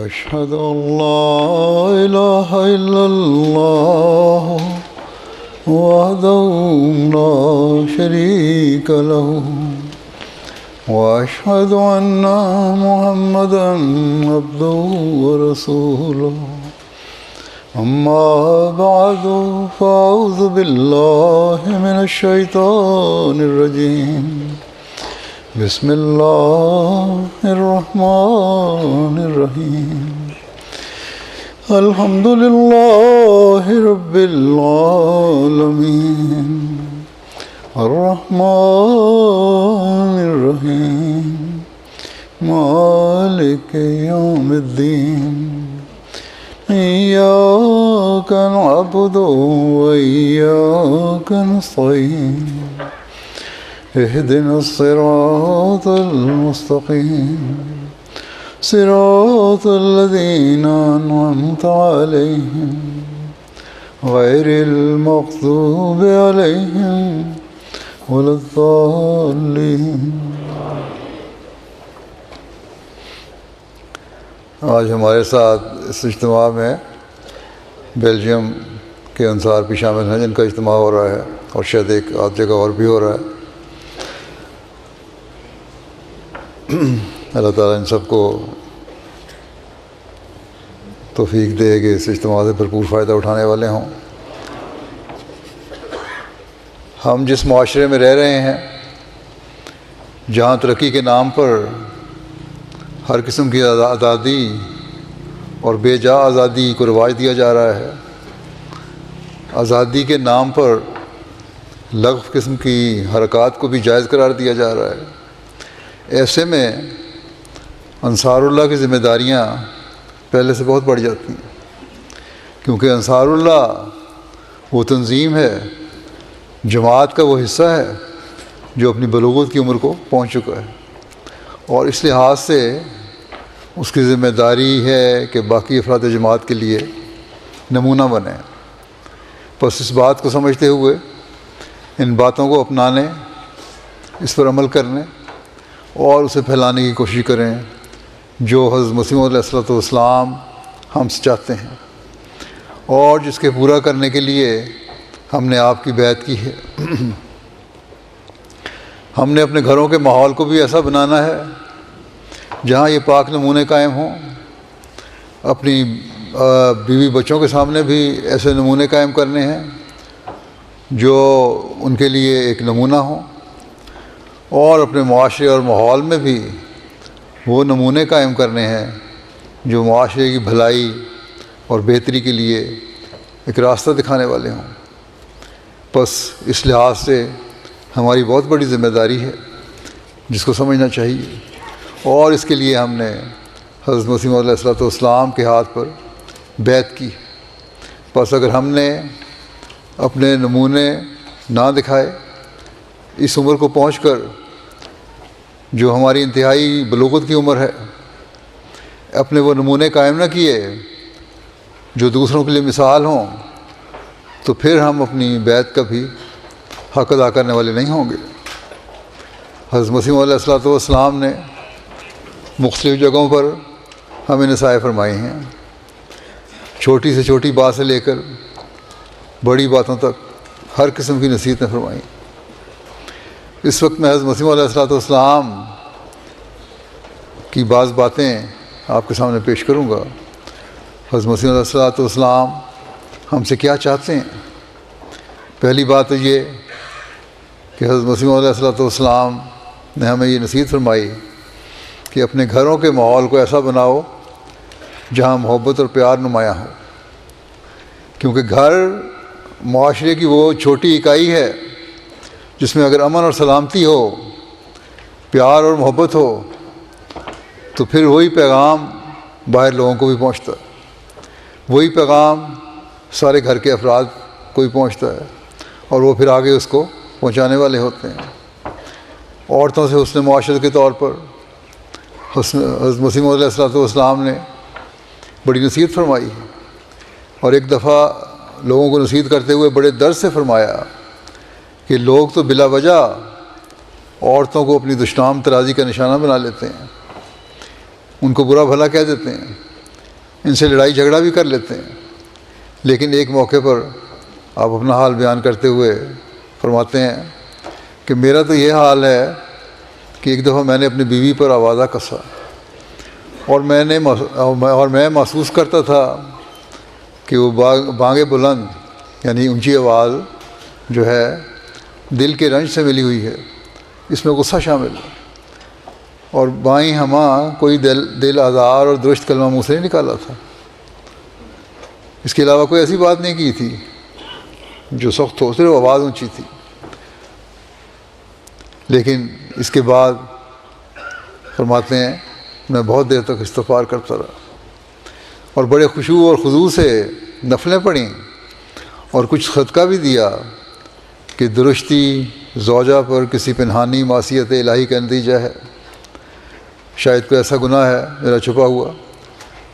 أشهد أن لا إله إلا الله وحده لا شريك له وأشهد أن محمدا عبده ورسوله أما بعد فأعوذ بالله من الشيطان الرجيم بسم الله الرحمن الرحيم الحمد لله رب العالمين الرحمن الرحيم مالك يوم الدين إياك نعبد وإياك نستعين اهدنا الصراط المستقيم صراط الذين أنعمت عليهم غير المغضوب عليهم ولا الضالين. آج ہمارے ساتھ اس اجتماع میں بیلجیم کے انصار بھی شامل ہیں جن کا اجتماع ہو رہا ہے اور شاید ایک آدھ جگہ اور بھی ہو رہا ہے. اللہ تعالیٰ ان سب کو توفیق دے کہ اس اجتماع سے بھرپور فائدہ اٹھانے والے ہوں. ہم جس معاشرے میں رہ رہے ہیں جہاں ترقی کے نام پر ہر قسم کی آزادی اور بے جا آزادی کو رواج دیا جا رہا ہے، آزادی کے نام پر لغو قسم کی حرکات کو بھی جائز قرار دیا جا رہا ہے، ایسے میں انصار اللہ کی ذمہ داریاں پہلے سے بہت بڑھ جاتی ہیں، کیونکہ انصار اللہ وہ تنظیم ہے، جماعت کا وہ حصہ ہے جو اپنی بلوغت کی عمر کو پہنچ چکا ہے، اور اس لحاظ سے اس کی ذمہ داری ہے کہ باقی افراد جماعت کے لیے نمونہ بنے. بس اس بات کو سمجھتے ہوئے ان باتوں کو اپنانے، اس پر عمل کرنے اور اسے پھیلانے کی کوشش کریں جو حضرت مسیح علیہ السلام ہم سے چاہتے ہیں، اور جس کے پورا کرنے کے لیے ہم نے آپ کی بیعت کی ہے. ہم نے اپنے گھروں کے ماحول کو بھی ایسا بنانا ہے جہاں یہ پاک نمونے قائم ہوں، اپنی بیوی بچوں کے سامنے بھی ایسے نمونے قائم کرنے ہیں جو ان کے لیے ایک نمونہ ہوں، اور اپنے معاشرے اور ماحول میں بھی وہ نمونے قائم کرنے ہیں جو معاشرے کی بھلائی اور بہتری کے لیے ایک راستہ دکھانے والے ہوں. بس اس لحاظ سے ہماری بہت بڑی ذمہ داری ہے جس کو سمجھنا چاہیے، اور اس کے لیے ہم نے حضرت مسیح علیہ السلام کے ہاتھ پر بیعت کی. بس اگر ہم نے اپنے نمونے نہ دکھائے، اس عمر کو پہنچ کر جو ہماری انتہائی بلوغت کی عمر ہے، اپنے وہ نمونے قائم نہ کیے جو دوسروں کے لیے مثال ہوں، تو پھر ہم اپنی بیعت کا بھی حق ادا کرنے والے نہیں ہوں گے. حضرت مسیح علیہ السلام نے مختلف جگہوں پر ہمیں نصائح فرمائی ہیں، چھوٹی سے چھوٹی بات سے لے کر بڑی باتوں تک ہر قسم کی نصیحتیں فرمائیں. اس وقت میں حضرت مسیح علیہ السلام کی بعض باتیں آپ کے سامنے پیش کروں گا. حضرت مسیح علیہ السلام ہم سے کیا چاہتے ہیں؟ پہلی بات تو یہ کہ حضرت مسیح علیہ السلام نے ہمیں یہ نصیحت فرمائی کہ اپنے گھروں کے ماحول کو ایسا بناؤ جہاں محبت اور پیار نمایاں ہو، کیونکہ گھر معاشرے کی وہ چھوٹی اکائی ہے جس میں اگر امن اور سلامتی ہو، پیار اور محبت ہو، تو پھر وہی پیغام باہر لوگوں کو بھی پہنچتا ہے، وہی پیغام سارے گھر کے افراد کو بھی پہنچتا ہے، اور وہ پھر آگے اس کو پہنچانے والے ہوتے ہیں. عورتوں سے حسن معاشرت کے طور پر حضرت مسیح علیہ السلام نے بڑی نصیحت فرمائی، اور ایک دفعہ لوگوں کو نصیحت کرتے ہوئے بڑے درد سے فرمایا کہ لوگ تو بلا وجہ عورتوں کو اپنی دشنام ترازی کا نشانہ بنا لیتے ہیں. ان کو برا بھلا کہہ دیتے ہیں، ان سے لڑائی جھگڑا بھی کر لیتے ہیں، لیکن ایک موقع پر آپ اپنا حال بیان کرتے ہوئے فرماتے ہیں کہ میرا تو یہ حال ہے کہ ایک دفعہ میں نے اپنی بیوی پر آوازہ کسا اور میں محسوس کرتا تھا کہ وہ بانگ بلند یعنی اونچی آواز جو ہے دل کے رنج سے ملی ہوئی ہے، اس میں غصہ شامل ہے، اور بائیں ہمہ کوئی دل آزار اور درست کلمہ منہ سے نہیں نکالا تھا، اس کے علاوہ کوئی ایسی بات نہیں کی تھی جو سخت ہو، صرف آواز اونچی تھی۔ لیکن اس کے بعد فرماتے ہیں میں بہت دیر تک استغفار کرتا رہا اور بڑے خشوع اور خضوع سے نفلیں پڑھیں اور کچھ صدقہ بھی دیا کہ درشتی زوجہ پر کسی پنہانی معصیت الہی کا نتیجہ ہے، شاید کوئی ایسا گناہ ہے میرا چھپا ہوا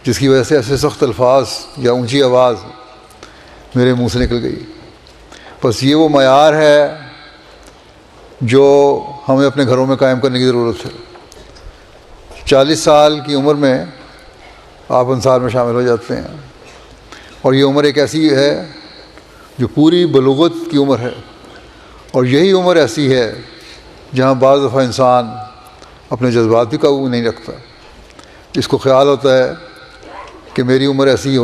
جس کی وجہ سے ایسے سخت الفاظ یا اونچی آواز میرے منہ سے نکل گئی۔ بس یہ وہ معیار ہے جو ہمیں اپنے گھروں میں قائم کرنے کی ضرورت ہے۔ 40 سال کی عمر میں آپ انصار میں شامل ہو جاتے ہیں، اور یہ عمر ایک ایسی ہے جو پوری بلوغت کی عمر ہے، اور یہی عمر ایسی ہے جہاں بعض دفعہ انسان اپنے جذبات بھی قابو نہیں رکھتا، اس کو خیال ہوتا ہے کہ میری عمر ایسی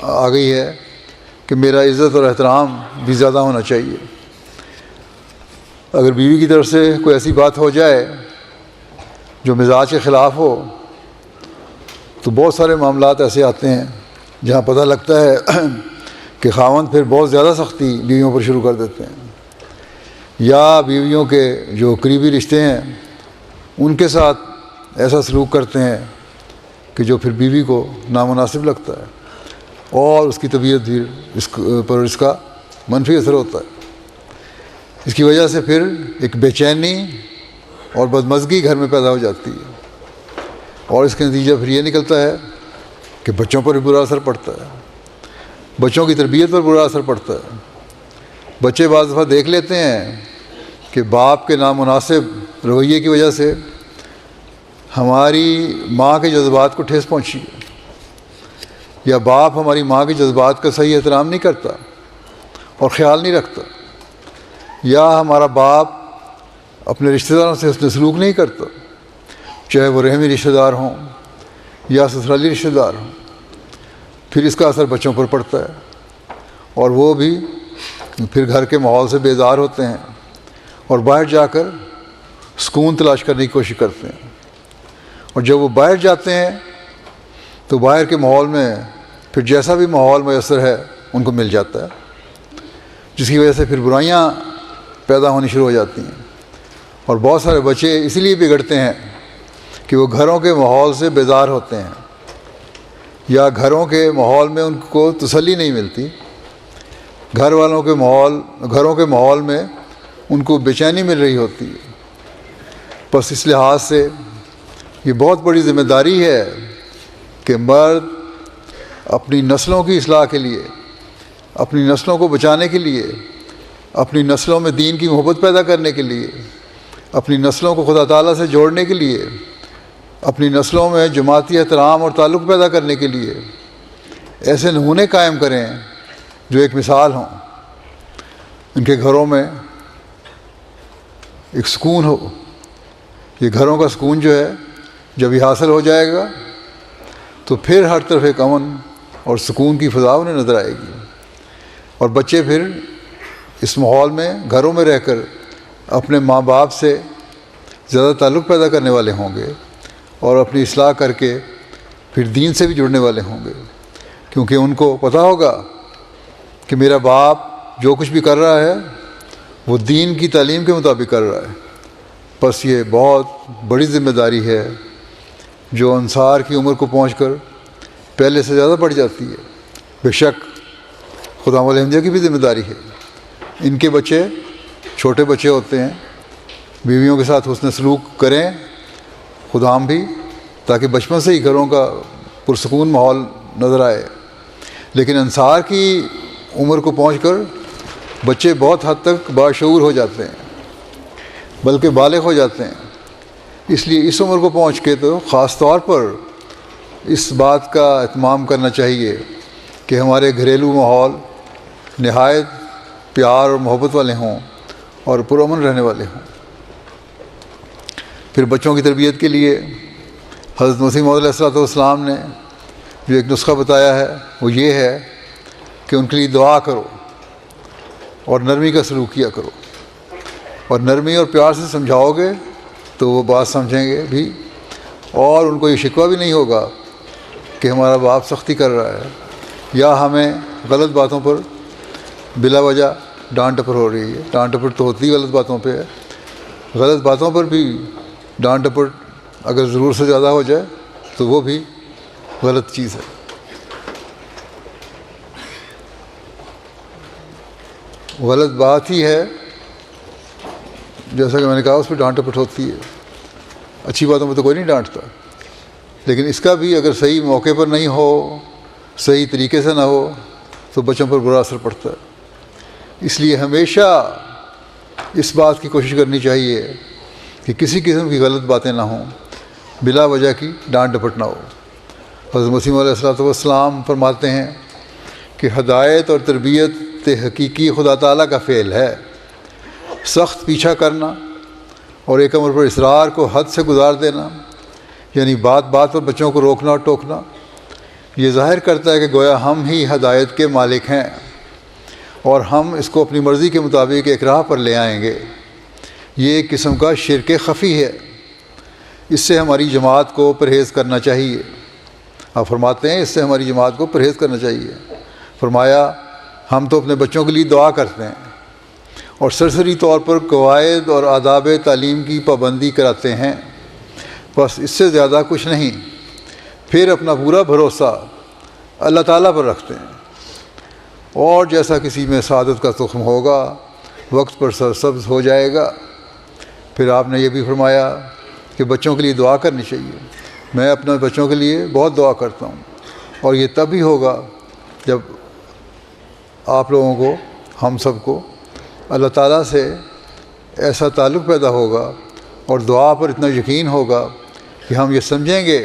آ گئی ہے کہ میرا عزت اور احترام بھی زیادہ ہونا چاہیے۔ اگر بیوی کی طرف سے کوئی ایسی بات ہو جائے جو مزاج کے خلاف ہو تو بہت سارے معاملات ایسے آتے ہیں جہاں پتہ لگتا ہے کہ خاوند پھر بہت زیادہ سختی بیویوں پر شروع کر دیتے ہیں، یا بیویوں کے جو قریبی رشتے ہیں ان کے ساتھ ایسا سلوک کرتے ہیں کہ جو پھر بیوی کو نامناسب لگتا ہے اور اس کی طبیعت بھی اس کا منفی اثر ہوتا ہے۔ اس کی وجہ سے پھر ایک بے چینی اور بدمزگی گھر میں پیدا ہو جاتی ہے، اور اس کا نتیجہ پھر یہ نکلتا ہے کہ بچوں پر بھی برا اثر پڑتا ہے، بچوں کی تربیت پر برا اثر پڑتا ہے۔ بچے بعض دفعہ دیکھ لیتے ہیں کہ باپ کے نامناسب رویے کی وجہ سے ہماری ماں کے جذبات کو ٹھیس پہنچی ہے، یا باپ ہماری ماں کے جذبات کا صحیح احترام نہیں کرتا اور خیال نہیں رکھتا، یا ہمارا باپ اپنے رشتہ داروں سے حسن سلوک نہیں کرتا، چاہے وہ رحمی رشتہ دار ہوں یا سسرالی رشتہ دار ہوں، پھر اس کا اثر بچوں پر پڑتا ہے اور وہ بھی پھر گھر کے ماحول سے بیزار ہوتے ہیں اور باہر جا کر سکون تلاش کرنے کی کوشش کرتے ہیں، اور جب وہ باہر جاتے ہیں تو باہر کے ماحول میں پھر جیسا بھی ماحول میسر ہے ان کو مل جاتا ہے، جس کی وجہ سے پھر برائیاں پیدا ہونی شروع ہو جاتی ہیں، اور بہت سارے بچے اسی لیے بگڑتے ہیں کہ وہ گھروں کے ماحول سے بیزار ہوتے ہیں، یا گھروں کے ماحول میں ان کو تسلی نہیں ملتی، گھروں کے ماحول میں ان کو بے چینی مل رہی ہوتی ہے۔ بس اس لحاظ سے یہ بہت بڑی ذمہ داری ہے کہ مرد اپنی نسلوں کی اصلاح کے لیے، اپنی نسلوں کو بچانے کے لیے، اپنی نسلوں میں دین کی محبت پیدا کرنے کے لیے، اپنی نسلوں کو خدا تعالیٰ سے جوڑنے کے لیے، اپنی نسلوں میں جماعتی احترام اور تعلق پیدا کرنے کے لیے ایسے نمونے قائم کریں جو ایک مثال ہوں، ان کے گھروں میں ایک سکون ہو۔ یہ گھروں کا سکون جو ہے جب یہ حاصل ہو جائے گا تو پھر ہر طرف ایک امن اور سکون کی فضا انہیں نظر آئے گی، اور بچے پھر اس ماحول میں گھروں میں رہ کر اپنے ماں باپ سے زیادہ تعلق پیدا کرنے والے ہوں گے اور اپنی اصلاح کر کے پھر دین سے بھی جڑنے والے ہوں گے، کیونکہ ان کو پتہ ہوگا کہ میرا باپ جو کچھ بھی کر رہا ہے وہ دین کی تعلیم کے مطابق کر رہا ہے۔ بس یہ بہت بڑی ذمہ داری ہے جو انصار کی عمر کو پہنچ کر پہلے سے زیادہ بڑھ جاتی ہے۔ بے شک خدا الحمدیہ کی بھی ذمہ داری ہے، ان کے بچے چھوٹے بچے ہوتے ہیں، بیویوں کے ساتھ حسن سلوک کریں خدام بھی، تاکہ بچپن سے ہی گھروں کا پرسکون ماحول نظر آئے۔ لیکن انصار کی عمر کو پہنچ کر بچے بہت حد تک باشعور ہو جاتے ہیں، بلکہ بالغ ہو جاتے ہیں، اس لیے اس عمر کو پہنچ کے تو خاص طور پر اس بات کا اہتمام کرنا چاہیے کہ ہمارے گھریلو ماحول نہایت پیار اور محبت والے ہوں اور پرامن رہنے والے ہوں۔ پھر بچوں کی تربیت کے لیے حضرت مسیح موعود علیہ الصلوۃ والسلام نے جو ایک نسخہ بتایا ہے وہ یہ ہے کہ ان کے لیے دعا کرو اور نرمی کا سلوک کیا کرو، اور نرمی اور پیار سے سمجھاؤ گے تو وہ بات سمجھیں گے بھی، اور ان کو یہ شکوہ بھی نہیں ہوگا کہ ہمارا باپ سختی کر رہا ہے یا ہمیں غلط باتوں پر بلا وجہ ڈانٹ ٹپڑ ہو رہی ہے۔ ڈانٹ ٹپڑ تو ہوتی غلط باتوں پہ ہے، غلط باتوں پر بھی ڈانٹ ٹپڑ اگر ضرور سے زیادہ ہو جائے تو وہ بھی غلط چیز ہے۔ غلط بات ہی ہے، جیسا کہ میں نے کہا، اس پہ ڈانٹ ٹپٹ ہوتی ہے، اچھی باتوں پہ تو کوئی نہیں ڈانٹتا، لیکن اس کا بھی اگر صحیح موقع پر نہیں ہو، صحیح طریقے سے نہ ہو تو بچوں پر برا اثر پڑتا ہے۔ اس لیے ہمیشہ اس بات کی کوشش کرنی چاہیے کہ کسی قسم کی غلط باتیں نہ ہوں، بلا وجہ کی ڈانٹ ڈپٹ نہ ہو۔ حضرت مسیح علیہ الصلوۃ والسلام فرماتے ہیں کہ ہدایت اور تربیت حقیقی خدا تعالیٰ کا فعل ہے۔ سخت پیچھا کرنا اور ایک امر پر اصرار کو حد سے گزار دینا، یعنی بات بات پر بچوں کو روکنا اور ٹوکنا، یہ ظاہر کرتا ہے کہ گویا ہم ہی ہدایت کے مالک ہیں اور ہم اس کو اپنی مرضی کے مطابق ایک راہ پر لے آئیں گے۔ یہ ایک قسم کا شرک خفی ہے، اس سے ہماری جماعت کو پرہیز کرنا چاہیے۔ آپ فرماتے ہیں اس سے ہماری جماعت کو پرہیز کرنا چاہیے۔ فرمایا ہم تو اپنے بچوں کے لیے دعا کرتے ہیں اور سرسری طور پر قواعد اور آداب تعلیم کی پابندی کراتے ہیں، بس اس سے زیادہ کچھ نہیں۔ پھر اپنا پورا بھروسہ اللہ تعالیٰ پر رکھتے ہیں، اور جیسا کسی میں سعادت کا تخم ہوگا وقت پر سرسبز ہو جائے گا۔ پھر آپ نے یہ بھی فرمایا کہ بچوں کے لیے دعا کرنی چاہیے۔ میں اپنے بچوں کے لیے بہت دعا کرتا ہوں، اور یہ تب ہی ہوگا جب آپ لوگوں کو، ہم سب کو اللہ تعالیٰ سے ایسا تعلق پیدا ہوگا اور دعا پر اتنا یقین ہوگا کہ ہم یہ سمجھیں گے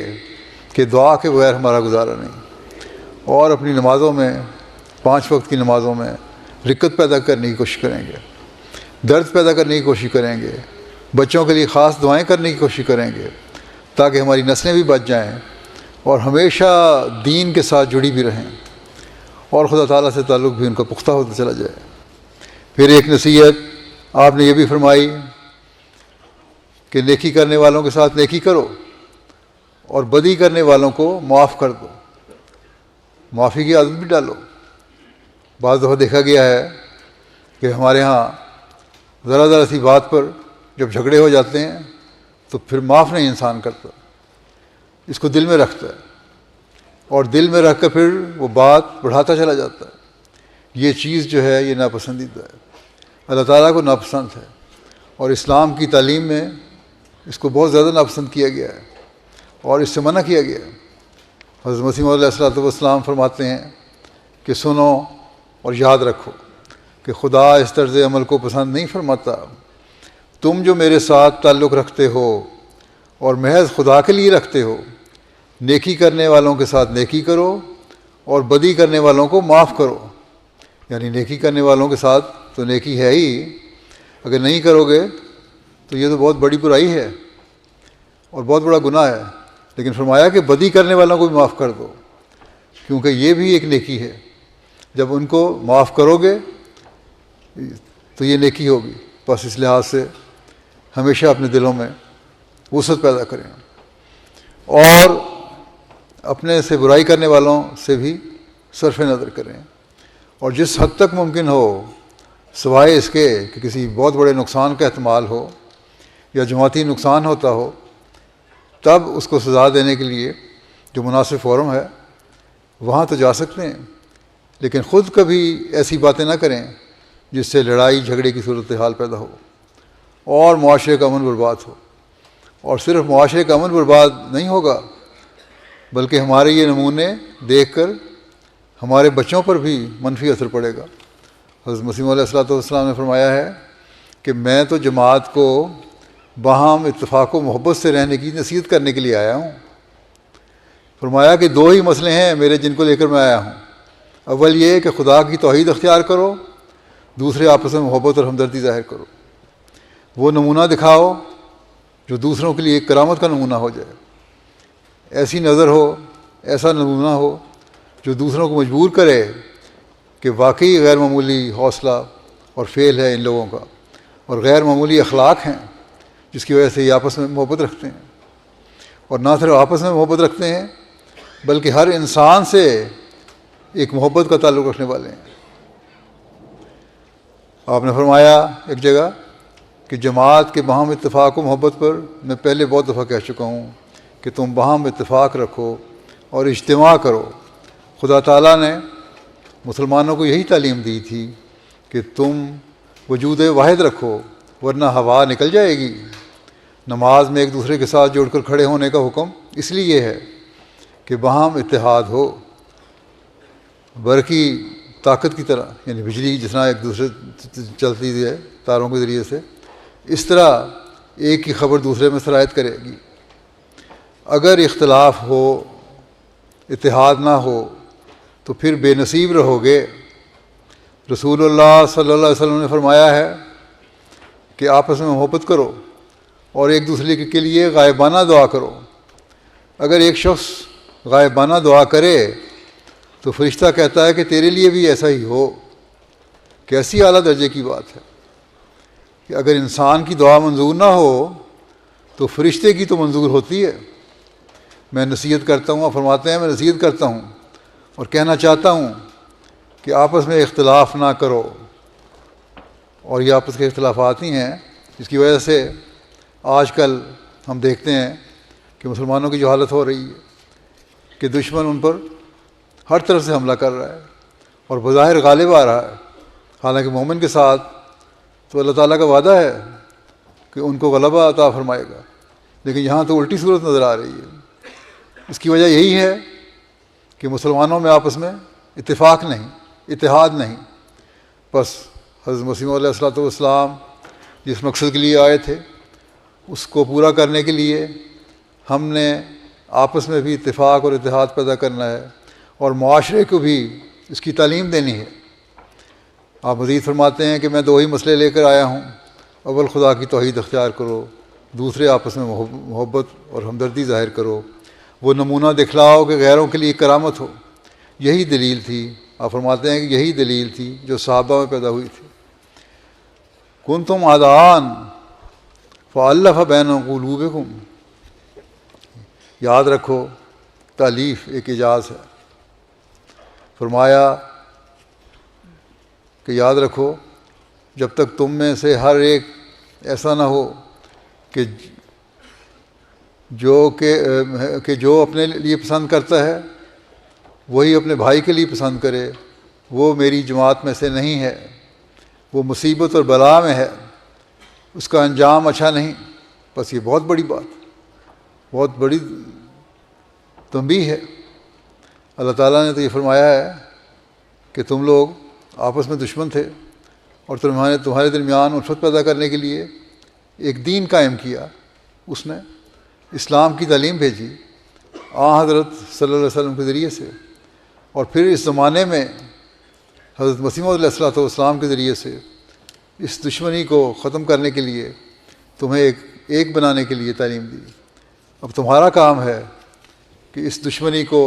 کہ دعا کے بغیر ہمارا گزارا نہیں، اور اپنی نمازوں میں، 5 وقت کی نمازوں میں رکت پیدا کرنے کی کوشش کریں گے، درد پیدا کرنے کی کوشش کریں گے، بچوں کے لیے خاص دعائیں کرنے کی کوشش کریں گے تاکہ ہماری نسلیں بھی بچ جائیں اور ہمیشہ دین کے ساتھ جڑی بھی رہیں اور خدا تعالیٰ سے تعلق بھی ان کا پختہ ہوتا چلا جائے۔ پھر ایک نصیحت آپ نے یہ بھی فرمائی کہ نیکی کرنے والوں کے ساتھ نیکی کرو اور بدی کرنے والوں کو معاف کر دو، معافی کی عادت بھی ڈالو۔ بعض دفعہ دیکھا گیا ہے کہ ہمارے ہاں ذرا ذرا سی بات پر جب جھگڑے ہو جاتے ہیں تو پھر معاف نہیں انسان کرتا، اس کو دل میں رکھتا ہے، اور دل میں رکھ کر پھر وہ بات بڑھاتا چلا جاتا ہے۔ یہ چیز جو ہے یہ ناپسندیدہ ہے، اللہ تعالیٰ کو ناپسند ہے، اور اسلام کی تعلیم میں اس کو بہت زیادہ ناپسند کیا گیا ہے اور اس سے منع کیا گیا ہے۔ حضرت مسیح علیہ الصلوۃ والسلام فرماتے ہیں کہ سنو اور یاد رکھو کہ خدا اس طرز عمل کو پسند نہیں فرماتا۔ تم جو میرے ساتھ تعلق رکھتے ہو اور محض خدا کے لیے رکھتے ہو، نیکی کرنے والوں کے ساتھ نیکی کرو اور بدی کرنے والوں کو معاف کرو۔ یعنی نیکی کرنے والوں کے ساتھ تو نیکی ہے ہی، اگر نہیں کرو گے تو یہ تو بہت بڑی برائی ہے اور بہت بڑا گناہ ہے، لیکن فرمایا کہ بدی کرنے والوں کو بھی معاف کر دو، کیونکہ یہ بھی ایک نیکی ہے۔ جب ان کو معاف کرو گے تو یہ نیکی ہوگی۔ بس اس لحاظ سے ہمیشہ اپنے دلوں میں وسعت پیدا کریں اور اپنے سے برائی کرنے والوں سے بھی صرف نظر کریں، اور جس حد تک ممکن ہو، سوائے اس کے کہ کسی بہت بڑے نقصان کا احتمال ہو یا جماعتی نقصان ہوتا ہو، تب اس کو سزا دینے کے لیے جو مناسب فورم ہے وہاں تو جا سکتے ہیں، لیکن خود کبھی ایسی باتیں نہ کریں جس سے لڑائی جھگڑے کی صورتحال پیدا ہو اور معاشرے کا امن برباد ہو۔ اور صرف معاشرے کا امن برباد نہیں ہوگا، بلکہ ہمارے یہ نمونے دیکھ کر ہمارے بچوں پر بھی منفی اثر پڑے گا۔ حضرت مسیح علیہ الصلوۃ والسلام نے فرمایا ہے کہ میں تو جماعت کو باہم اتفاق و محبت سے رہنے کی نصیحت کرنے کے لیے آیا ہوں۔ فرمایا کہ دو ہی مسئلے ہیں میرے جن کو لے کر میں آیا ہوں، اول یہ کہ خدا کی توحید اختیار کرو، دوسرے آپس میں محبت اور ہمدردی ظاہر کرو۔ وہ نمونہ دکھاؤ جو دوسروں کے لیے ایک کرامت کا نمونہ ہو جائے، ایسی نظر ہو، ایسا نمونہ ہو جو دوسروں کو مجبور کرے کہ واقعی غیر معمولی حوصلہ اور فعل ہے ان لوگوں کا، اور غیر معمولی اخلاق ہیں جس کی وجہ سے یہ آپس میں محبت رکھتے ہیں، اور نہ صرف آپس میں محبت رکھتے ہیں بلکہ ہر انسان سے ایک محبت کا تعلق رکھنے والے ہیں۔ آپ نے فرمایا ایک جگہ کہ جماعت کے باہم اتفاق و محبت پر میں پہلے بہت دفعہ کہہ چکا ہوں کہ تم باہم اتفاق رکھو اور اجتماع کرو۔ خدا تعالیٰ نے مسلمانوں کو یہی تعلیم دی تھی کہ تم وجود واحد رکھو ورنہ ہوا نکل جائے گی۔ نماز میں ایک دوسرے کے ساتھ جوڑ کر کھڑے ہونے کا حکم اس لیے ہے کہ باہم اتحاد ہو، برقی طاقت کی طرح، یعنی بجلی جس طرح ایک دوسرے چلتی ہے تاروں کے ذریعے سے، اس طرح ایک کی خبر دوسرے میں سرایت کرے گی۔ اگر اختلاف ہو، اتحاد نہ ہو تو پھر بے نصیب رہو گے۔ رسول اللہ صلی اللہ علیہ وسلم نے فرمایا ہے کہ آپس میں محبت کرو اور ایک دوسرے کے لیے غائبانہ دعا کرو۔ اگر ایک شخص غائبانہ دعا کرے تو فرشتہ کہتا ہے کہ تیرے لیے بھی ایسا ہی ہو۔ کیسی اعلیٰ درجے کی بات ہے کہ اگر انسان کی دعا منظور نہ ہو تو فرشتے کی تو منظور ہوتی ہے۔ میں نصیحت کرتا ہوں، فرماتے ہیں میں نصیحت کرتا ہوں اور کہنا چاہتا ہوں کہ آپس میں اختلاف نہ کرو، اور یہ آپس کے اختلافات ہی ہیں جس کی وجہ سے آج کل ہم دیکھتے ہیں کہ مسلمانوں کی جو حالت ہو رہی ہے کہ دشمن ان پر ہر طرف سے حملہ کر رہا ہے اور بظاہر غالب آ رہا ہے، حالانکہ مومن کے ساتھ تو اللہ تعالیٰ کا وعدہ ہے کہ ان کو غلبہ عطا فرمائے گا، لیکن یہاں تو الٹی صورت نظر آ رہی ہے۔ اس کی وجہ یہی ہے کہ مسلمانوں میں آپس میں اتفاق نہیں، اتحاد نہیں۔ بس حضرت مسیح علیہ الصلوۃ والسلام جس مقصد کے لیے آئے تھے اس کو پورا کرنے کے لیے ہم نے آپس میں بھی اتفاق اور اتحاد پیدا کرنا ہے اور معاشرے کو بھی اس کی تعلیم دینی ہے۔ آپ مزید فرماتے ہیں کہ میں دو ہی مسئلے لے کر آیا ہوں، اول خدا کی توحید اختیار کرو، دوسرے آپس میں محبت اور ہمدردی ظاہر کرو۔ وہ نمونہ دکھلاؤ کہ غیروں کے لیے کرامت ہو۔ یہی دلیل تھی، آپ فرماتے ہیں کہ یہی دلیل تھی جو صحابہ میں پیدا ہوئی تھی۔ کنتم اعداء فالف بین قلوبکم، یاد رکھو تالیف ایک اعجاز ہے۔ فرمایا کہ یاد رکھو جب تک تم میں سے ہر ایک ایسا نہ ہو کہ جو اپنے لیے پسند کرتا ہے وہی اپنے بھائی کے لیے پسند کرے، وہ میری جماعت میں سے نہیں ہے، وہ مصیبت اور بلا میں ہے، اس کا انجام اچھا نہیں۔ بس یہ بہت بڑی بات، بہت بڑی تنبیہ ہے۔ اللہ تعالیٰ نے تو یہ فرمایا ہے کہ تم لوگ آپس میں دشمن تھے اور تمہارے درمیان الفت پیدا کرنے کے لیے ایک دین قائم کیا، اس نے اسلام کی تعلیم بھیجی حضرت صلی اللہ علیہ وسلم کے ذریعے سے، اور پھر اس زمانے میں حضرت مسیح علیہ الصلوۃ والسلام کے ذریعے سے اس دشمنی کو ختم کرنے کے لیے تمہیں ایک بنانے کے لیے تعلیم دی۔ اب تمہارا کام ہے کہ اس دشمنی کو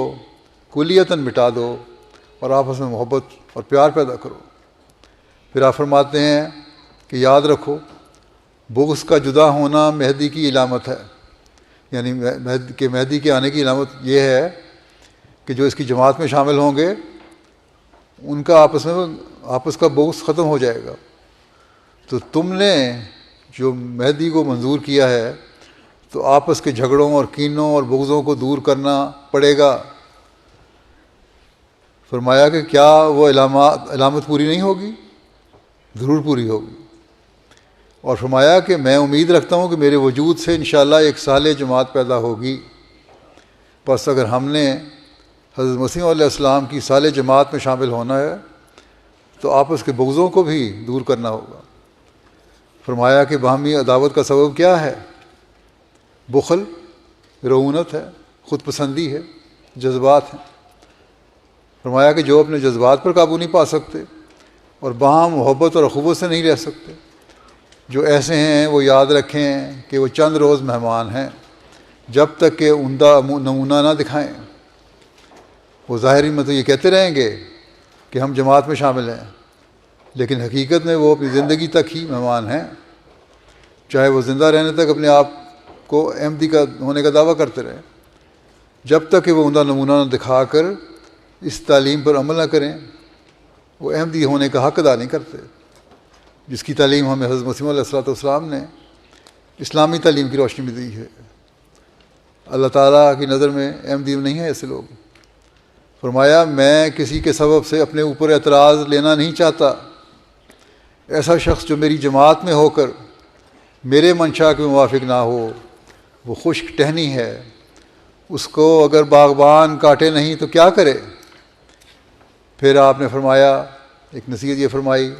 کلیتاً مٹا دو اور آپس میں محبت اور پیار پیدا کرو۔ پھر آپ فرماتے ہیں کہ یاد رکھو بغض کا جدا ہونا مہدی کی علامت ہے، یعنی مہدی کے آنے کی علامت یہ ہے کہ جو اس کی جماعت میں شامل ہوں گے ان کا آپس کا بغض ختم ہو جائے گا۔ تو تم نے جو مہدی کو منظور کیا ہے تو آپس کے جھگڑوں اور کینوں اور بغضوں کو دور کرنا پڑے گا۔ فرمایا کہ کیا وہ علامت پوری نہیں ہوگی؟ ضرور پوری ہوگی۔ اور فرمایا کہ میں امید رکھتا ہوں کہ میرے وجود سے انشاءاللہ ایک صالح جماعت پیدا ہوگی۔ بس اگر ہم نے حضرت مسیح علیہ السلام کی صالح جماعت میں شامل ہونا ہے تو آپس کے بغضوں کو بھی دور کرنا ہوگا۔ فرمایا کہ باہمی عداوت کا سبب کیا ہے؟ بخل، رعونت ہے، خود پسندی ہے، جذبات ہیں۔ فرمایا کہ جو اپنے جذبات پر قابو نہیں پا سکتے اور باہم محبت اور اخوت سے نہیں رہ سکتے، جو ایسے ہیں وہ یاد رکھیں کہ وہ چند روز مہمان ہیں، جب تک کہ عمدہ نمونہ نہ دکھائیں۔ وہ ظاہری میں تو یہ کہتے رہیں گے کہ ہم جماعت میں شامل ہیں، لیکن حقیقت میں وہ اپنی زندگی تک ہی مہمان ہیں، چاہے وہ زندہ رہنے تک اپنے آپ کو احمدی کا ہونے کا دعویٰ کرتے رہیں۔ جب تک کہ وہ عمدہ نمونہ نہ دکھا کر اس تعلیم پر عمل نہ کریں، وہ احمدی ہونے کا حق ادا نہیں کرتے، جس کی تعلیم ہمیں حضرت مسیح علیہ الصلوۃ والسلام نے اسلامی تعلیم کی روشنی میں دی ہے۔ اللہ تعالیٰ کی نظر میں احمدی نہیں ہے ایسے لوگ۔ فرمایا میں کسی کے سبب سے اپنے اوپر اعتراض لینا نہیں چاہتا۔ ایسا شخص جو میری جماعت میں ہو کر میرے منشا کے موافق نہ ہو وہ خشک ٹہنی ہے، اس کو اگر باغبان کاٹے نہیں تو کیا کرے؟ پھر آپ نے فرمایا، ایک نصیحت یہ فرمائی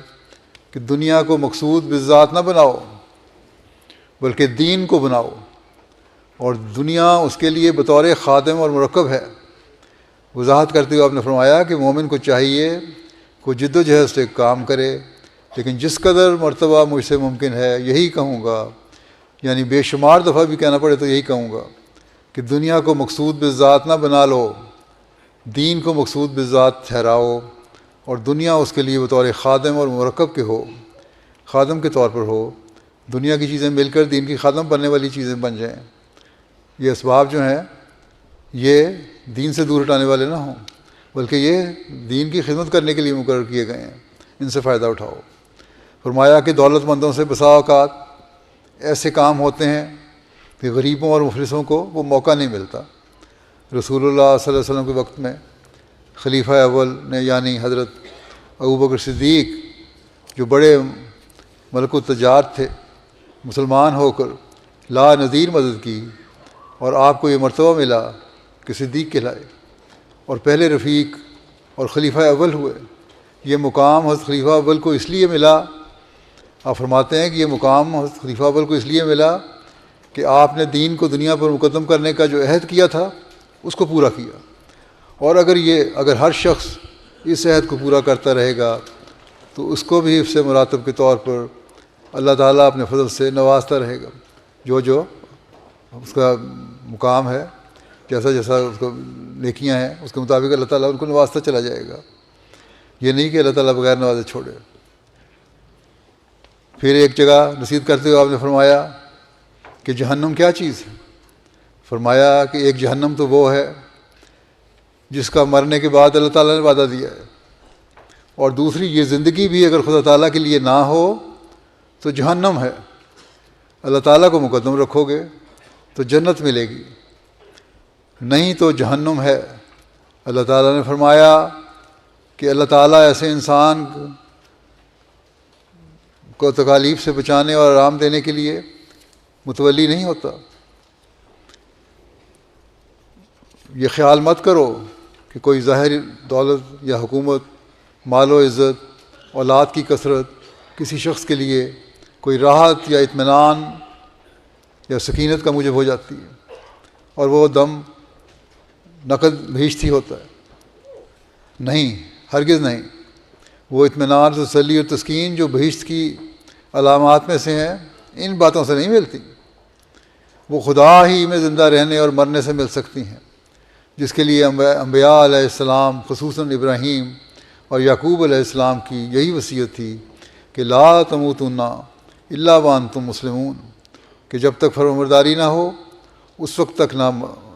کہ دنیا کو مقصود بالذات نہ بناؤ بلکہ دین کو بناؤ، اور دنیا اس کے لیے بطور خادم اور مرکب ہے۔ وضاحت کرتے ہوئے آپ نے فرمایا کہ مومن کو چاہیے کہ جد و جہد سے کام کرے، لیکن جس قدر مرتبہ مجھ سے ممکن ہے یہی کہوں گا، یعنی بے شمار دفعہ بھی کہنا پڑے تو یہی کہوں گا کہ دنیا کو مقصود بالذات نہ بنا لو، دین کو مقصود بالذات ٹھہراؤ، اور دنیا اس کے لیے بطور خادم اور مرکب کے ہو، خادم کے طور پر ہو۔ دنیا کی چیزیں مل کر دین کی خادم بننے والی چیزیں بن جائیں۔ یہ اسباب جو ہیں یہ دین سے دور ہٹانے والے نہ ہوں، بلکہ یہ دین کی خدمت کرنے کے لیے مقرر کیے گئے ہیں، ان سے فائدہ اٹھاؤ۔ فرمایا کہ دولت مندوں سے بسا اوقات ایسے کام ہوتے ہیں کہ غریبوں اور مفلسوں کو وہ موقع نہیں ملتا۔ رسول اللہ صلی اللہ علیہ وسلم کے وقت میں خلیفہ اول نے یعنی حضرت ابوبکر صدیق جو بڑے ملک التجار تھے، مسلمان ہو کر لا نظیر مدد کی، اور آپ کو یہ مرتبہ ملا کہ صدیق کہلائے اور پہلے رفیق اور خلیفہ اول ہوئے۔ یہ مقام حضرت خلیفہ اول کو اس لیے ملا، آپ فرماتے ہیں کہ یہ مقام حضرت خلیفہ اول کو اس لیے ملا کہ آپ نے دین کو دنیا پر مقدم کرنے کا جو عہد کیا تھا اس کو پورا کیا، اور اگر ہر شخص اس عہد کو پورا کرتا رہے گا تو اس کو بھی حفظ مراتب کے طور پر اللہ تعالیٰ اپنے فضل سے نوازتا رہے گا۔ جو اس کا مقام ہے، جیسا اس کو نیکیاں ہیں اس کے مطابق اللہ تعالیٰ ان کو نوازتا چلا جائے گا۔ یہ نہیں کہ اللہ تعالیٰ بغیر نوازے چھوڑے۔ پھر ایک جگہ نصیحت کرتے ہوئے آپ نے فرمایا کہ جہنم کیا چیز ہے؟ فرمایا کہ ایک جہنم تو وہ ہے جس کا مرنے کے بعد اللہ تعالیٰ نے وعدہ دیا ہے، اور دوسری یہ زندگی بھی اگر خدا تعالیٰ کے لیے نہ ہو تو جہنم ہے۔ اللہ تعالیٰ کو مقدم رکھو گے تو جنت ملے گی، نہیں تو جہنم ہے۔ اللہ تعالیٰ نے فرمایا کہ اللہ تعالیٰ ایسے انسان کو تکالیف سے بچانے اور آرام دینے کے لیے متولی نہیں ہوتا۔ یہ خیال مت کرو کہ کوئی ظاہری دولت یا حکومت، مال و عزت، اولاد کی کثرت کسی شخص کے لیے کوئی راحت یا اطمینان یا سکینت کا موجب ہو جاتی ہے، اور وہ دم نقد بھیجتی ہوتا ہے۔ نہیں، ہرگز نہیں۔ وہ اطمینان، تسلی اور تسکین جو بہشت کی علامات میں سے ہیں ان باتوں سے نہیں ملتی، وہ خدا ہی میں زندہ رہنے اور مرنے سے مل سکتی ہیں، جس کے لیے انبیاء علیہ السلام خصوصاً ابراہیم اور یعقوب علیہ السلام کی یہی وصیت تھی کہ لا تموتن الا وانتم مسلمون، کہ جب تک فرمانبرداری نہ ہو اس وقت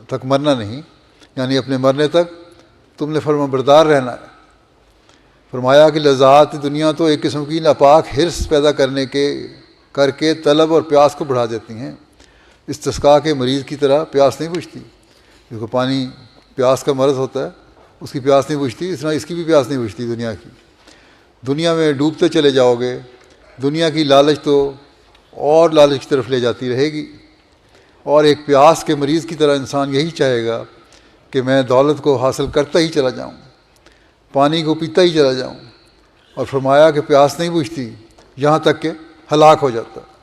تک مرنا نہیں، یعنی اپنے مرنے تک تم نے فرمانبردار رہنا ہے۔ فرمایا کہ لذات دنیا تو ایک قسم کی ناپاک حرص پیدا کر کے طلب اور پیاس کو بڑھا دیتی ہیں، استسقاء کے مریض کی طرح پیاس نہیں بجھتی۔ جس کو پانی پیاس کا مرض ہوتا ہے اس کی پیاس نہیں بجھتی، اس طرح اس کی بھی پیاس نہیں بجھتی دنیا کی۔ دنیا میں ڈوبتے چلے جاؤ گے، دنیا کی لالچ تو اور لالچ کی طرف لے جاتی رہے گی، اور ایک پیاس کے مریض کی طرح انسان یہی چاہے گا کہ میں دولت کو حاصل کرتا ہی چلا جاؤں، پانی کو پیتا ہی چلا جاؤں۔ اور فرمایا کہ پیاس نہیں بجھتی یہاں تک کہ ہلاک ہو جاتا ہے۔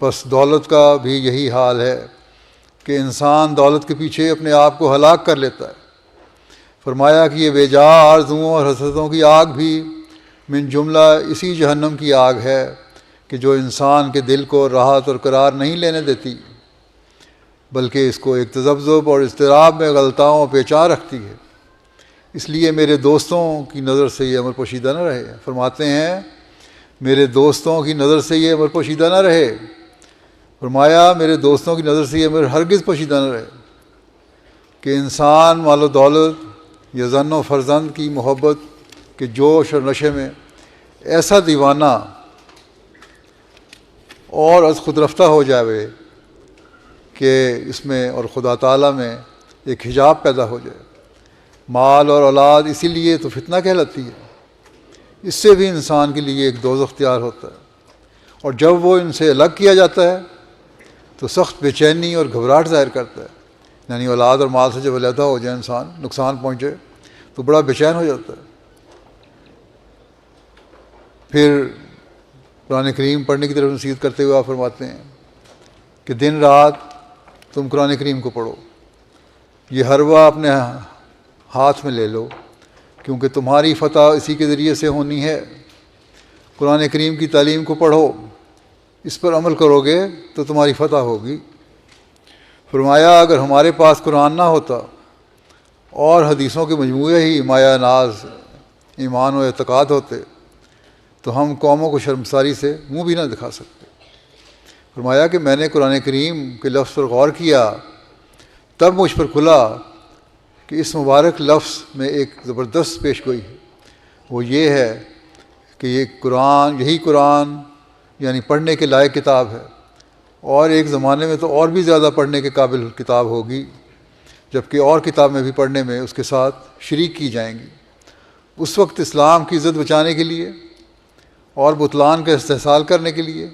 بس دولت کا بھی یہی حال ہے کہ انسان دولت کے پیچھے اپنے آپ کو ہلاک کر لیتا ہے۔ فرمایا کہ یہ بے جا آرزوؤں اور حسرتوں کی آگ بھی من جملہ اسی جہنم کی آگ ہے کہ جو انسان کے دل کو راحت اور قرار نہیں لینے دیتی، بلکہ اس کو ایک تذبذب اور اضطراب میں غلطاؤں اور پیچاں رکھتی ہے۔ اس لیے میرے دوستوں کی نظر سے یہ عمل پوشیدہ نہ رہے۔ فرماتے ہیں میرے دوستوں کی نظر سے یہ عمل پوشیدہ نہ رہے۔ فرمایا میرے دوستوں کی نظر سے یہ عمل ہرگز پوشیدہ نہ رہے کہ انسان مال و دولت یا زن و فرزند کی محبت کے جوش اور نشے میں ایسا دیوانہ اور از خود رفتہ ہو جائے کہ اس میں اور خدا تعالیٰ میں ایک حجاب پیدا ہو جائے۔ مال اور اولاد اسی لیے تو فتنہ کہلاتی ہے، اس سے بھی انسان کے لیے ایک دوزخ تیار ہوتا ہے، اور جب وہ ان سے الگ کیا جاتا ہے تو سخت بے چینی اور گھبراہٹ ظاہر کرتا ہے۔ یعنی اولاد اور مال سے جب علیحدہ ہو جائے انسان، نقصان پہنچے تو بڑا بے چین ہو جاتا ہے۔ پھر قرآن کریم پڑھنے کی طرف نصیحت کرتے ہوئے آپ فرماتے ہیں کہ دن رات تم قرآن کریم کو پڑھو، یہ حربہ اپنے ہاتھ میں لے لو، کیونکہ تمہاری فتح اسی کے ذریعے سے ہونی ہے۔ قرآن کریم کی تعلیم کو پڑھو، اس پر عمل کرو گے تو تمہاری فتح ہوگی۔ فرمایا اگر ہمارے پاس قرآن نہ ہوتا اور حدیثوں کے مجموعے ہی مایا ناز ایمان و اعتقاد ہوتے تو ہم قوموں کو شرمساری سے منہ بھی نہ دکھا سکتے۔ فرمایا کہ میں نے قرآن کریم کے لفظ پر غور کیا، تب مجھ پر کھلا کہ اس مبارک لفظ میں ایک زبردست پیش گوئی ہے، وہ یہ ہے کہ یہی قرآن یعنی پڑھنے کے لائق کتاب ہے، اور ایک زمانے میں تو اور بھی زیادہ پڑھنے کے قابل کتاب ہوگی، جبکہ اور کتابیں بھی پڑھنے میں اس کے ساتھ شریک کی جائیں گی۔ اس وقت اسلام کی عزت بچانے کے لیے اور بطلان کا استحصال کرنے کے لیے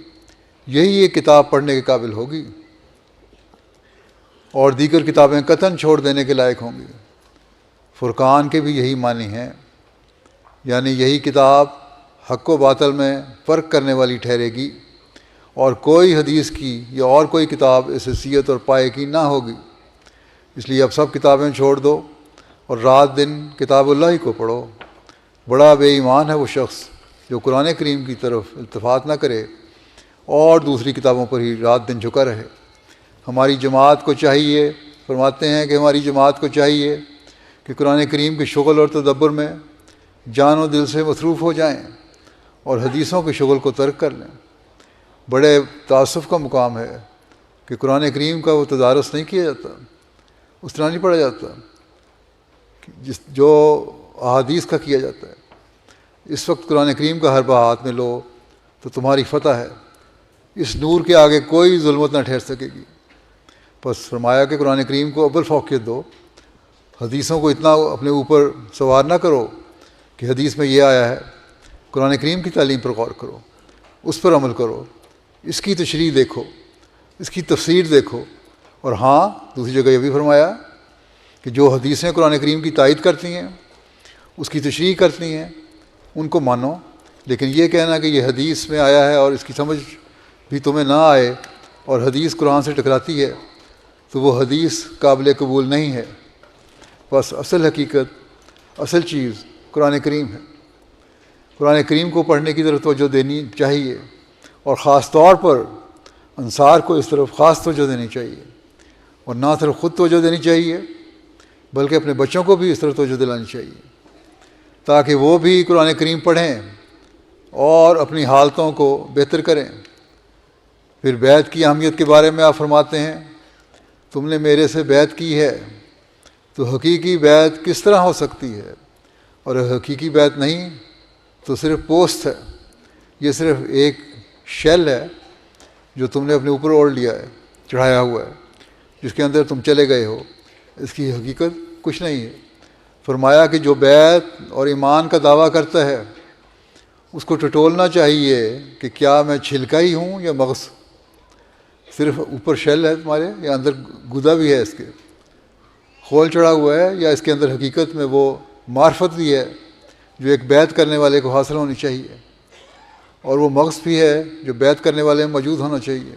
یہی ایک کتاب پڑھنے کے قابل ہوگی، اور دیگر کتابیں قطعاً چھوڑ دینے کے لائق ہوں گی۔ فرقان کے بھی یہی معنی ہیں، یعنی یہی کتاب حق و باطل میں فرق کرنے والی ٹھہرے گی، اور کوئی حدیث کی یا اور کوئی کتاب اس حیثیت اور پائے کی نہ ہوگی۔ اس لیے اب سب کتابیں چھوڑ دو اور رات دن کتاب اللہ ہی کو پڑھو۔ بڑا بے ایمان ہے وہ شخص جو قرآن کریم کی طرف التفات نہ کرے اور دوسری کتابوں پر ہی رات دن جھکا رہے۔ ہماری جماعت کو چاہیے، فرماتے ہیں کہ ہماری جماعت کو چاہیے کہ قرآن کریم کے شغل اور تدبر میں جان و دل سے مصروف ہو جائیں اور حدیثوں کے شغل کو ترک کر لیں۔ بڑے تأسف کا مقام ہے کہ قرآن کریم کا وہ تدارس نہیں کیا جاتا، اس طرح نہیں پڑھا جاتا جو احادیث کا کیا جاتا ہے۔ اس وقت قرآن کریم کا حربہ ہاتھ میں لو تو تمہاری فتح ہے، اس نور کے آگے کوئی ظلمت نہ ٹھہر سکے گی۔ بس فرمایا کہ قرآن کریم کو اول فوقیت دو، حدیثوں کو اتنا اپنے اوپر سوار نہ کرو کہ حدیث میں یہ آیا ہے۔ قرآن کریم کی تعلیم پر غور کرو، اس پر عمل کرو، اس کی تشریح دیکھو، اس کی تفسیر دیکھو، اور ہاں دوسری جگہ یہ بھی فرمایا کہ جو حدیثیں قرآن کریم کی تائید کرتی ہیں، اس کی تشریح کرتی ہیں، ان کو مانو۔ لیکن یہ کہنا کہ یہ حدیث میں آیا ہے اور اس کی سمجھ بھی تمہیں نہ آئے اور حدیث قرآن سے ٹکراتی ہے تو وہ حدیث قابل قبول نہیں ہے۔ بس اصل حقیقت، اصل چیز قرآن کریم ہے۔ قرآن کریم کو پڑھنے کی طرف توجہ دینی چاہیے، اور خاص طور پر انصار کو اس طرف خاص توجہ دینی چاہیے، اور نہ صرف خود توجہ دینی چاہیے بلکہ اپنے بچوں کو بھی اس طرف توجہ دلانی چاہیے تاکہ وہ بھی قرآن کریم پڑھیں اور اپنی حالتوں کو بہتر کریں۔ پھر بیعت کی اہمیت کے بارے میں آپ فرماتے ہیں تم نے میرے سے بیعت کی ہے تو حقیقی بیعت کس طرح ہو سکتی ہے؟ اور حقیقی بیعت نہیں تو صرف پوسٹ ہے، یہ صرف ایک شیل ہے جو تم نے اپنے اوپر اوڑھ لیا ہے، چڑھایا ہوا ہے، جس کے اندر تم چلے گئے ہو، اس کی حقیقت کچھ نہیں ہے۔ فرمایا کہ جو بیعت اور ایمان کا دعویٰ کرتا ہے اس کو ٹٹولنا چاہیے کہ کیا میں چھلکا ہی ہوں یا مغز، صرف اوپر شیل ہے تمہارے یا اندر گودا بھی ہے، اس کے خول چڑھا ہوا ہے، یا اس کے اندر حقیقت میں وہ معرفت بھی ہے جو ایک بیعت کرنے والے کو حاصل ہونی چاہیے۔ اور وہ مغز بھی ہے جو بیعت کرنے والے میں موجود ہونا چاہیے،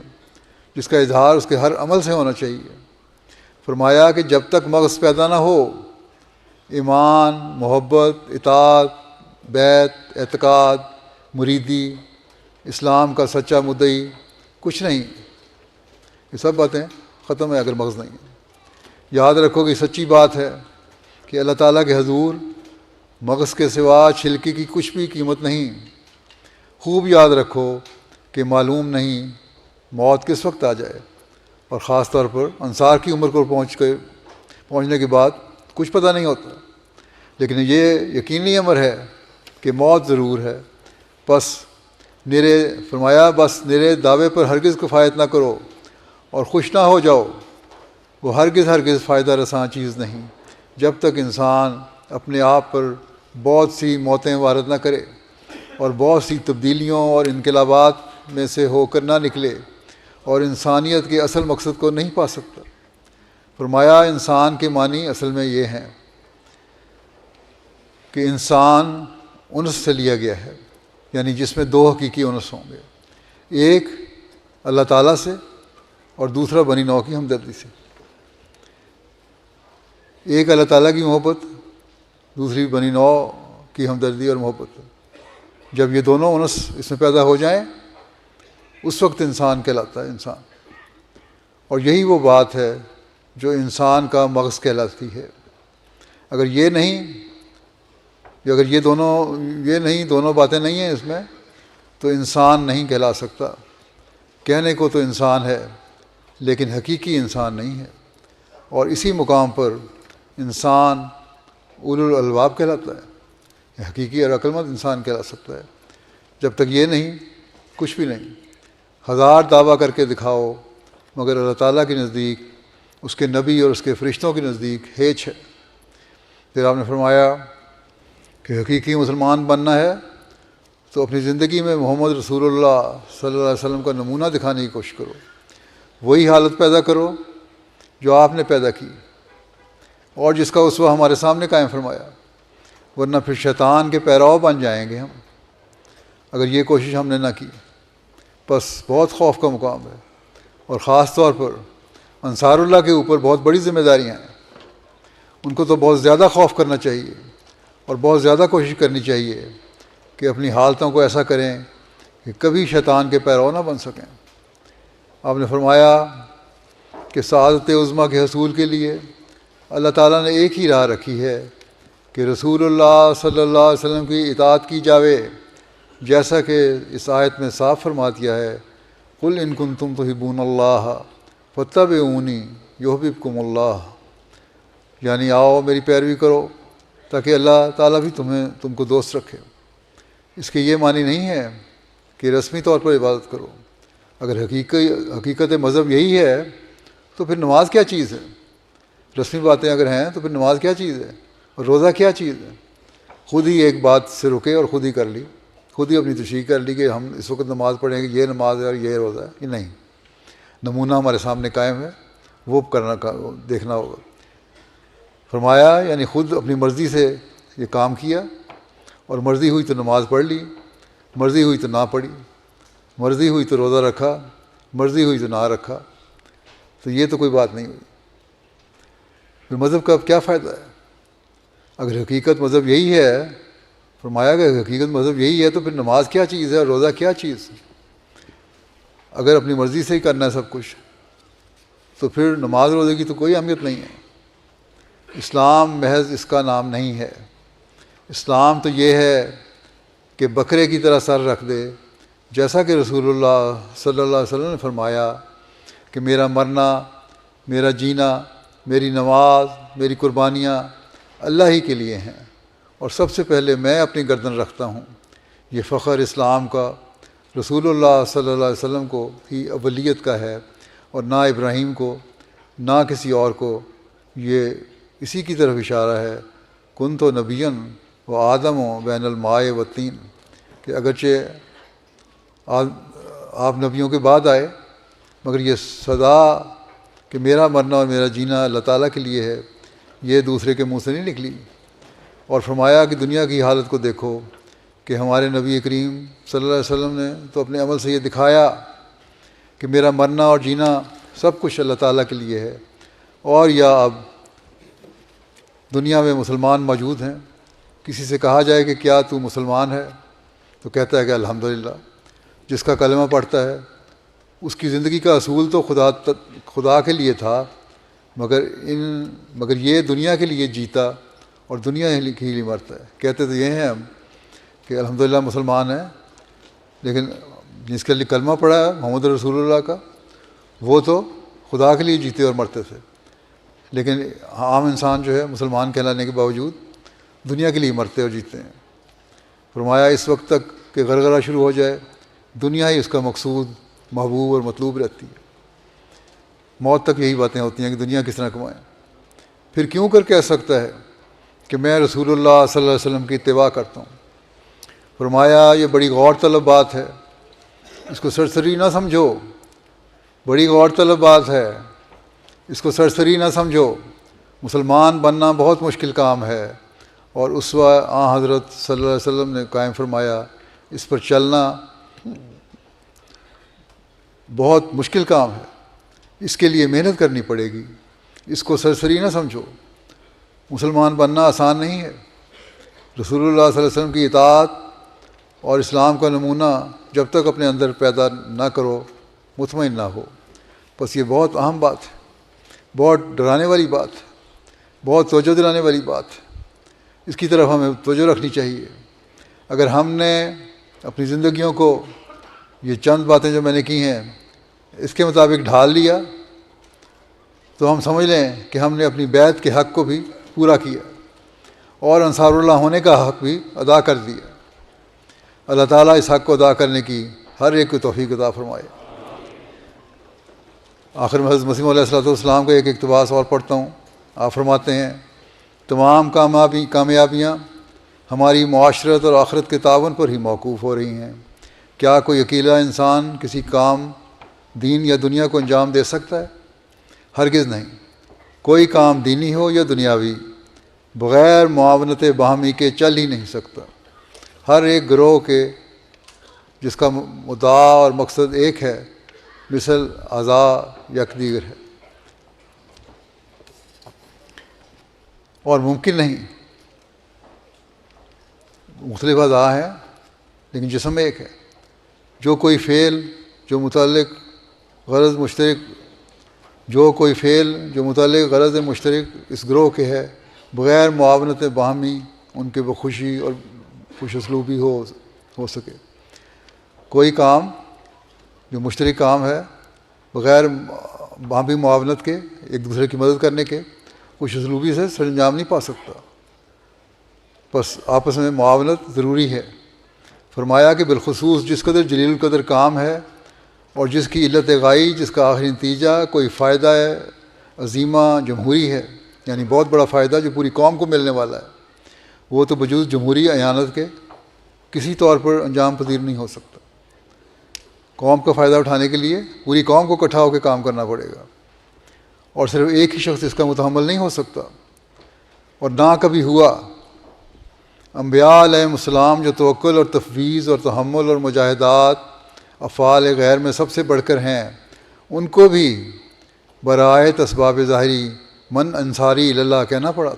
جس کا اظہار اس کے ہر عمل سے ہونا چاہیے۔ فرمایا کہ جب تک مغز پیدا نہ ہو، ایمان، محبت، اطاعت، بیعت، اعتقاد، مریدی، اسلام کا سچا مدعی کچھ نہیں۔ یہ سب باتیں ختم ہے اگر مغز نہیں ہے۔ یاد رکھو کہ سچی بات ہے کہ اللہ تعالیٰ کے حضور مغز کے سوا چھلکی کی کچھ بھی قیمت نہیں۔ خوب یاد رکھو کہ معلوم نہیں موت کس وقت آ جائے، اور خاص طور پر انصار کی عمر کو پہنچنے کے بعد کچھ پتہ نہیں ہوتا، لیکن یہ یقینی امر ہے کہ موت ضرور ہے۔ فرمایا بس میرے دعوے پر ہرگز کفایت نہ کرو اور خوش نہ ہو جاؤ، وہ ہرگز فائدہ رساں چیز نہیں جب تک انسان اپنے آپ پر بہت سی موتیں وارد نہ کرے اور بہت سی تبدیلیوں اور انقلابات میں سے ہو کر نہ نکلے اور انسانیت کے اصل مقصد کو نہیں پا سکتا۔ فرمایا انسان کے معنی اصل میں یہ ہیں کہ انسان انس سے لیا گیا ہے، یعنی جس میں دو حقیقی انس ہوں گے، ایک اللہ تعالیٰ سے اور دوسرا بنی نوع کی ہمدردی سے۔ ایک اللہ تعالیٰ کی محبت، دوسری بنی نوع کی ہمدردی اور محبت۔ جب یہ دونوں انس اس میں پیدا ہو جائیں اس وقت انسان کہلاتا ہے انسان، اور یہی وہ بات ہے جو انسان کا مغز کہلاتی ہے۔ اگر یہ دونوں باتیں نہیں ہیں اس میں تو انسان نہیں کہلا سکتا۔ کہنے کو تو انسان ہے لیکن حقیقی انسان نہیں ہے، اور اسی مقام پر انسان اولو الالباب کہلاتا ہے، حقیقی اور عقل مند انسان کہلا سکتا ہے۔ جب تک یہ نہیں کچھ بھی نہیں۔ ہزار دعویٰ کر کے دکھاؤ مگر اللہ تعالیٰ کے نزدیک، اس کے نبی اور اس کے فرشتوں کے نزدیک ہیچ ہے۔ پھر آپ نے فرمایا کہ حقیقی مسلمان بننا ہے تو اپنی زندگی میں محمد رسول اللہ صلی اللہ علیہ وسلم کا نمونہ دکھانے کی کوشش کرو، وہی حالت پیدا کرو جو آپ نے پیدا کی اور جس کا اسوہ ہمارے سامنے قائم فرمایا، ورنہ پھر شیطان کے پیرو بن جائیں گے ہم اگر یہ کوشش ہم نے نہ کی۔ بس بہت خوف کا مقام ہے، اور خاص طور پر انصار اللہ کے اوپر بہت بڑی ذمہ داریاں ہیں۔ ان کو تو بہت زیادہ خوف کرنا چاہیے اور بہت زیادہ کوشش کرنی چاہیے کہ اپنی حالتوں کو ایسا کریں کہ کبھی شیطان کے پیرو نہ بن سکیں۔ آپ نے فرمایا کہ سعادت عظمیٰ کے حصول کے لیے اللہ تعالیٰ نے ایک ہی راہ رکھی ہے کہ رسول اللہ صلی اللہ علیہ وسلم کی اطاعت کی جاوے، جیسا کہ اس آیت میں صاف فرما دیا ہے، قل ان کنتم تحبون اللہ فاتبعونی یحببکم اللہ، یعنی آؤ میری پیروی کرو تاکہ اللہ تعالیٰ بھی تم کو دوست رکھے۔ اس کے یہ معنی نہیں ہے کہ رسمی طور پر عبادت کرو۔ اگر حقیقت مذہب یہی ہے تو پھر نماز کیا چیز ہے؟ رسمی باتیں اگر ہیں تو پھر نماز کیا چیز ہے اور روزہ کیا چیز ہے؟ خود ہی ایک بات سے رکے اور خود ہی کر لی، خود ہی اپنی تشریح کر لی کہ ہم اس وقت نماز پڑھیں گے، یہ نماز ہے اور یہ روزہ ہے۔ یہ نہیں، نمونہ ہمارے سامنے قائم ہے، وہ دیکھنا ہوگا۔ فرمایا یعنی خود اپنی مرضی سے یہ کام کیا، اور مرضی ہوئی تو نماز پڑھ لی، مرضی ہوئی تو نہ پڑھی، مرضی ہوئی تو روزہ رکھا، مرضی ہوئی تو نہ رکھا، تو یہ تو کوئی بات نہیں ہوئی۔ پھر مذہب کا اب کیا فائدہ ہے؟ اگر حقیقت مذہب یہی ہے، فرمایا کہ حقیقت مذہب یہی ہے تو پھر نماز کیا چیز ہے اور روزہ کیا چیز؟ اگر اپنی مرضی سے ہی کرنا ہے سب کچھ تو پھر نماز روزے کی تو کوئی اہمیت نہیں ہے۔ اسلام محض اس کا نام نہیں ہے۔ اسلام تو یہ ہے کہ بکرے کی طرح سر رکھ دے، جیسا کہ رسول اللہ صلی اللہ علیہ وسلم نے فرمایا کہ میرا مرنا، میرا جینا، میری نماز، میری قربانیاں اللہ ہی کے لیے ہیں، اور سب سے پہلے میں اپنی گردن رکھتا ہوں۔ یہ فخر اسلام کا رسول اللہ صلی اللہ علیہ وسلم کو ہی اولیت کا ہے، اور نہ ابراہیم کو نہ کسی اور کو۔ یہ اسی کی طرف اشارہ ہے، کن تو نبیًا و آدم و بین الماء و طین، کہ اگرچہ آپ نبیوں کے بعد آئے مگر یہ صدا کہ میرا مرنا اور میرا جینا اللہ تعالیٰ کے لیے ہے، یہ دوسرے کے منہ سے نہیں نکلی۔ اور فرمایا کہ دنیا کی حالت کو دیکھو کہ ہمارے نبی کریم صلی اللہ علیہ وسلم نے تو اپنے عمل سے یہ دکھایا کہ میرا مرنا اور جینا سب کچھ اللہ تعالیٰ کے لیے ہے، اور یا اب دنیا میں مسلمان موجود ہیں، کسی سے کہا جائے کہ کیا تو مسلمان ہے تو کہتا ہے کہ الحمدللہ۔ جس کا کلمہ پڑھتا ہے اس کی زندگی کا اصول تو خدا کے لیے تھا، مگر یہ دنیا کے لیے جیتا اور دنیا کے لیے مرتا ہے۔ کہتے تو یہ ہیں ہم کہ الحمدللہ مسلمان ہیں، لیکن جس کے لیے کلمہ پڑھا ہے محمد رسول اللہ کا، وہ تو خدا کے لیے جیتے اور مرتے تھے، لیکن عام انسان جو ہے مسلمان کہلانے کے باوجود دنیا کے لیے مرتے اور جیتے ہیں۔ فرمایا اس وقت تک کہ غرغرہ شروع ہو جائے دنیا ہی اس کا مقصود، محبوب اور مطلوب رہتی ہے۔ موت تک یہی باتیں ہوتی ہیں کہ دنیا کس طرح کمائیں۔ پھر کیوں کر کہہ سکتا ہے کہ میں رسول اللہ صلی اللہ علیہ وسلم کی اتباع کرتا ہوں؟ فرمایا یہ بڑی غور طلب بات ہے، اس کو سرسری نہ سمجھو، بڑی غور طلب بات ہے، اس کو سرسری نہ سمجھو۔ مسلمان بننا بہت مشکل کام ہے، اور اسوہ حضرت صلی اللہ علیہ وسلم نے قائم فرمایا اس پر چلنا بہت مشکل کام ہے، اس کے لیے محنت کرنی پڑے گی، اس کو سرسری نہ سمجھو۔ مسلمان بننا آسان نہیں ہے۔ رسول اللہ صلی اللہ علیہ وسلم کی اطاعت اور اسلام کا نمونہ جب تک اپنے اندر پیدا نہ کرو مطمئن نہ ہو۔ بس یہ بہت اہم بات ہے، بہت ڈرانے والی بات ہے، بہت توجہ دلانے والی بات ہے۔ اس کی طرف ہمیں توجہ رکھنی چاہیے۔ اگر ہم نے اپنی زندگیوں کو یہ چند باتیں جو میں نے کی ہیں اس کے مطابق ڈھال لیا تو ہم سمجھ لیں کہ ہم نے اپنی بیعت کے حق کو بھی پورا کیا اور انصار اللہ ہونے کا حق بھی ادا کر دیا۔ اللہ تعالیٰ اس حق کو ادا کرنے کی ہر ایک کو توفیق عطا فرمائے۔ آخر میں حضرت مسیح علیہ السلام کا ایک اقتباس اور پڑھتا ہوں۔ آپ فرماتے ہیں تمام کامیابیاں ہماری معاشرت اور آخرت کے تعاون پر ہی موقوف ہو رہی ہیں۔ کیا کوئی اکیلا انسان کسی کام دین یا دنیا کو انجام دے سکتا ہے؟ ہرگز نہیں۔ کوئی کام دینی ہو یا دنیاوی بغیر معاونت باہمی کے چل ہی نہیں سکتا۔ ہر ایک گروہ کے جس کا مدعا اور مقصد ایک ہے مثل اعضاء یکدیگر ہے، اور ممکن نہیں۔ مختلف اعضاء ہیں لیکن جسم ایک ہے۔ جو کوئی فعل جو متعلق غرض مشترک اس گروہ کے ہے بغیر معاونت باہمی ان کے بخوشی اور خوش اسلوبی ہو سکے۔ کوئی کام جو مشترک کام ہے بغیر باہمی معاونت کے، ایک دوسرے کی مدد کرنے کے، خوش اسلوبی سے سر انجام نہیں پا سکتا۔ بس آپس میں معاونت ضروری ہے۔ فرمایا کہ بالخصوص جس قدر جلیل القدر کام ہے اور جس کی علت غائی، جس کا آخری نتیجہ کوئی فائدہ عظیمہ جمہوری ہے، یعنی بہت بڑا فائدہ جو پوری قوم کو ملنے والا ہے، وہ تو بجوز جمہوری اعانت کے کسی طور پر انجام پذیر نہیں ہو سکتا۔ قوم کا فائدہ اٹھانے کے لیے پوری قوم کو اکٹھا ہو کے کام کرنا پڑے گا، اور صرف ایک ہی شخص اس کا متحمل نہیں ہو سکتا، اور نہ کبھی ہوا۔ انبیاء علیہ السلام جو توکل اور تفویض اور تحمل اور مجاہدات افعال غیر میں سب سے بڑھ کر ہیں، ان کو بھی برائے اسباب ظاہری من انصاری اللہ کہنا پڑا۔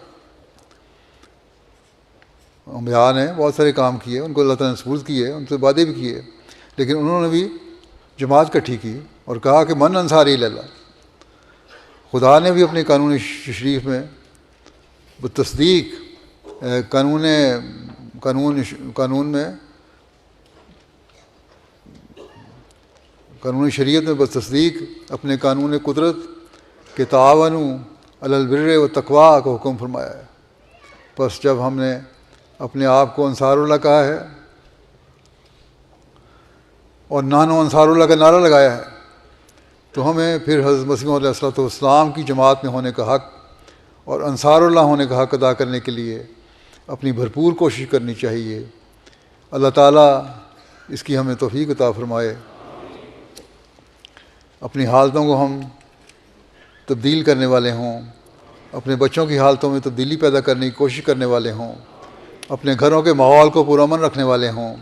انبیاء نے بہت سارے کام کیے، ان کو اللہ تعالیٰ نے سپرد کیے، ان سے وعدے بھی کیے، لیکن انہوں نے بھی جماعت کٹھی کی اور کہا کہ من انصاری اللہ۔ خدا نے بھی اپنے قانون شریف میں بتصدیق قانون شریعت میں بتصدیق اپنے قانون قدرت کے تعاونوا علی البر والتقویٰ کا حکم فرمایا ہے۔ بس جب ہم نے اپنے آپ کو انصار اللہ کہا ہے اور نحن انصار اللہ کا نعرہ لگایا ہے تو ہمیں پھر حضرت مسیح علیہ السلام کی جماعت میں ہونے کا حق اور انصار اللہ ہونے کا حق ادا کرنے کے لیے اپنی بھرپور کوشش کرنی چاہیے۔ اللہ تعالیٰ اس کی ہمیں توفیق عطا فرمائے، اپنی حالتوں کو ہم تبدیل کرنے والے ہوں، اپنے بچوں کی حالتوں میں تبدیلی پیدا کرنے کی کوشش کرنے والے ہوں، اپنے گھروں کے ماحول کو پرامن رکھنے والے ہوں،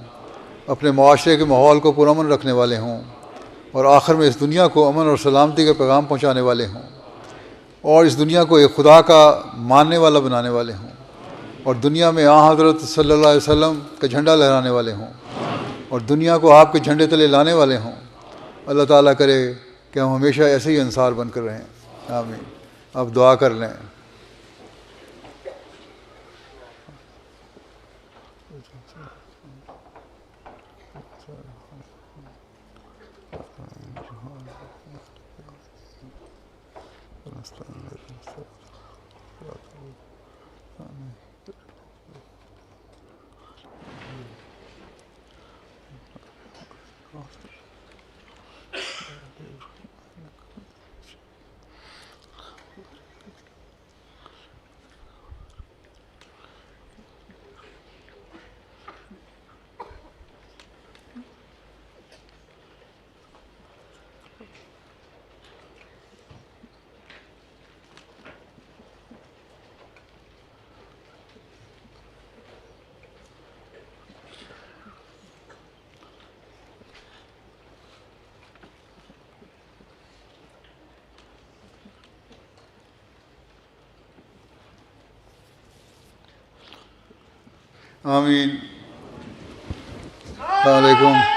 اپنے معاشرے کے ماحول کو پرامن رکھنے والے ہوں، اور آخر میں اس دنیا کو امن اور سلامتی کا پیغام پہنچانے والے ہوں، اور اس دنیا کو ایک خدا کا ماننے والا بنانے والے ہوں، اور دنیا میں حضرت صلی اللہ علیہ وسلم کا جھنڈا لہرانے والے ہوں، اور دنیا کو آپ کے جھنڈے تلے لانے والے ہوں۔ اللہ تعالیٰ کرے کہ ہم ہمیشہ ایسے ہی انصار بن کر رہیں، آمین۔ اب دعا کر لیں۔ آمین۔ السلام علیکم۔